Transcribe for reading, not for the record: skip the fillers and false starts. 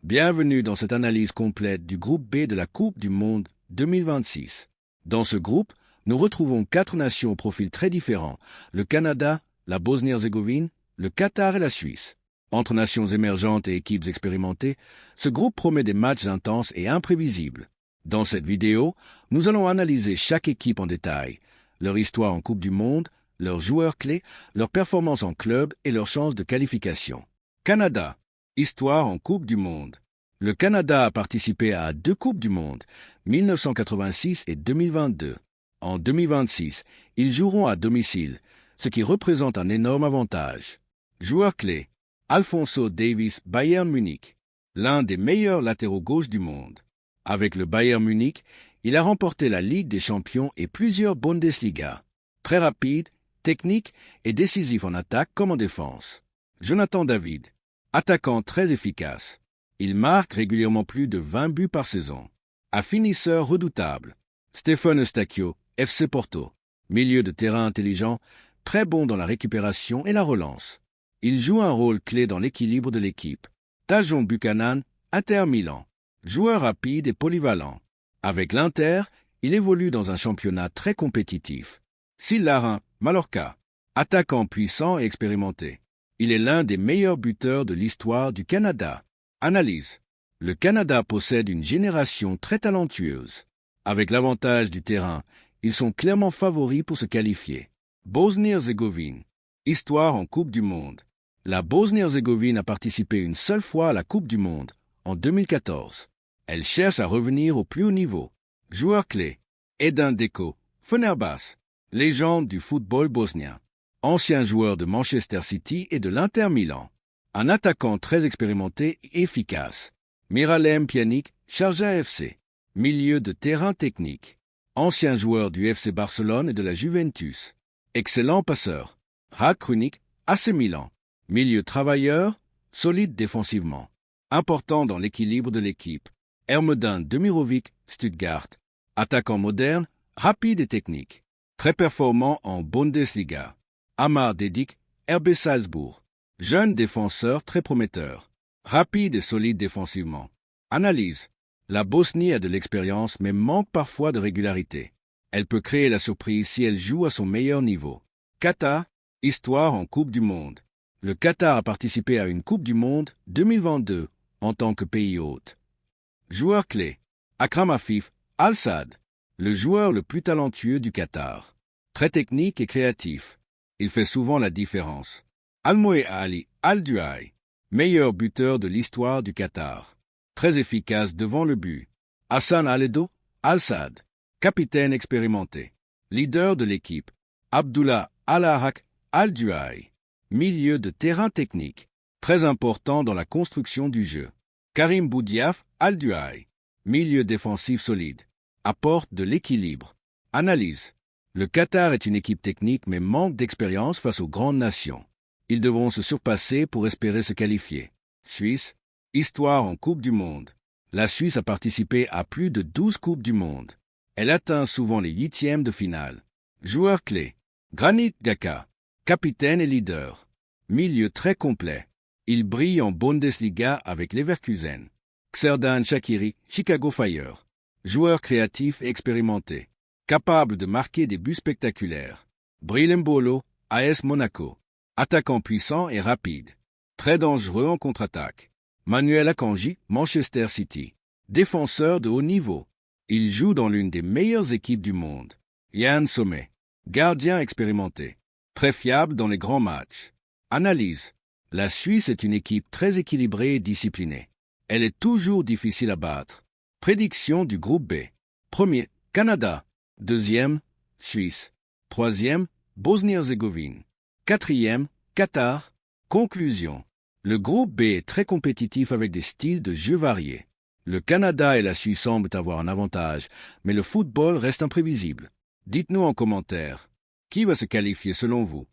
Bienvenue dans cette analyse complète du groupe B de la Coupe du Monde 2026. Dans ce groupe, nous retrouvons 4 nations au profil très différent, le Canada, la Bosnie-Herzégovine, le Qatar et la Suisse. Entre nations émergentes et équipes expérimentées, ce groupe promet des matchs intenses et imprévisibles. Dans cette vidéo, nous allons analyser chaque équipe en détail, leur histoire en Coupe du Monde, leurs joueurs clés, leurs performances en club et leurs chances de qualification. Canada. Histoire en Coupe du Monde. Le Canada a participé à 2 Coupes du Monde, 1986 et 2022. En 2026, ils joueront à domicile, ce qui représente un énorme avantage. Joueurs clés. Alphonso Davies, Bayern Munich, l'un des meilleurs latéraux gauche du monde. Avec le Bayern Munich, il a remporté la Ligue des Champions et plusieurs Bundesliga. Très rapide, technique et décisif en attaque comme en défense. Jonathan David, attaquant très efficace. Il marque régulièrement plus de 20 buts par saison. Un finisseur redoutable. Stéphane Eustáquio, FC Porto. Milieu de terrain intelligent, très bon dans la récupération et la relance. Il joue un rôle clé dans l'équilibre de l'équipe. Tajon Buchanan, Inter Milan. Joueur rapide et polyvalent. Avec l'Inter, il évolue dans un championnat très compétitif. Syl Larin, Mallorca. Attaquant puissant et expérimenté. Il est l'un des meilleurs buteurs de l'histoire du Canada. Analyse. Le Canada possède une génération très talentueuse. Avec l'avantage du terrain, ils sont clairement favoris pour se qualifier. Bosnie-Herzégovine. Histoire en Coupe du Monde. La Bosnie-Herzégovine a participé une seule fois à la Coupe du Monde, en 2014. Elle cherche à revenir au plus haut niveau. Joueurs clés. Edin Dzeko, Fenerbahçe. Légende du football bosnien. Ancien joueur de Manchester City et de l'Inter Milan. Un attaquant très expérimenté et efficace. Miralem Pjanic, Sharjah FC. Milieu de terrain technique. Ancien joueur du FC Barcelone et de la Juventus. Excellent passeur. Ralf Krunic, AC Milan. Milieu travailleur, solide défensivement. Important dans l'équilibre de l'équipe. Hermedin Demirovic, Stuttgart. Attaquant moderne, rapide et technique. Très performant en Bundesliga. Amar Dedik, RB Salzbourg. Jeune défenseur très prometteur. Rapide et solide défensivement. Analyse. La Bosnie a de l'expérience mais manque parfois de régularité. Elle peut créer la surprise si elle joue à son meilleur niveau. Qatar. Histoire en Coupe du Monde. Le Qatar a participé à une Coupe du Monde 2022 en tant que pays hôte. Joueurs clés. Akram Afif, Al Sadd. Le joueur le plus talentueux du Qatar. Très technique et créatif. Il fait souvent la différence. Almoe Ali Al-Duhaï, meilleur buteur de l'histoire du Qatar. Très efficace devant le but. Hassan Aledo Al Sadd, capitaine expérimenté. Leader de l'équipe. Abdullah Al-Ahak Al-Duhaï, milieu de terrain technique. Très important dans la construction du jeu. Karim Boudiaf Al-Duhaï, milieu défensif solide. Apporte de l'équilibre. Analyse. Le Qatar est une équipe technique mais manque d'expérience face aux grandes nations. Ils devront se surpasser pour espérer se qualifier. Suisse. Histoire en Coupe du Monde. La Suisse a participé à plus de 12 Coupes du Monde. Elle atteint souvent les 8e de finale. Joueurs clés. Granit Xhaka, capitaine et leader. Milieu très complet. Il brille en Bundesliga avec Leverkusen. Xherdan Shaqiri, Chicago Fire. Joueur créatif et expérimenté. Capable de marquer des buts spectaculaires. Bril Mbolo, AS Monaco. Attaquant puissant et rapide. Très dangereux en contre-attaque. Manuel Akanji, Manchester City. Défenseur de haut niveau. Il joue dans l'une des meilleures équipes du monde. Yann Sommet. Gardien expérimenté. Très fiable dans les grands matchs. Analyse. La Suisse est une équipe très équilibrée et disciplinée. Elle est toujours difficile à battre. Prédiction du groupe B. Premier, Canada. Deuxième, Suisse. Troisième, Bosnie-Herzégovine. Quatrième, Qatar. Conclusion. Le groupe B est très compétitif avec des styles de jeu variés. Le Canada et la Suisse semblent avoir un avantage, mais le football reste imprévisible. Dites-nous en commentaire, qui va se qualifier selon vous?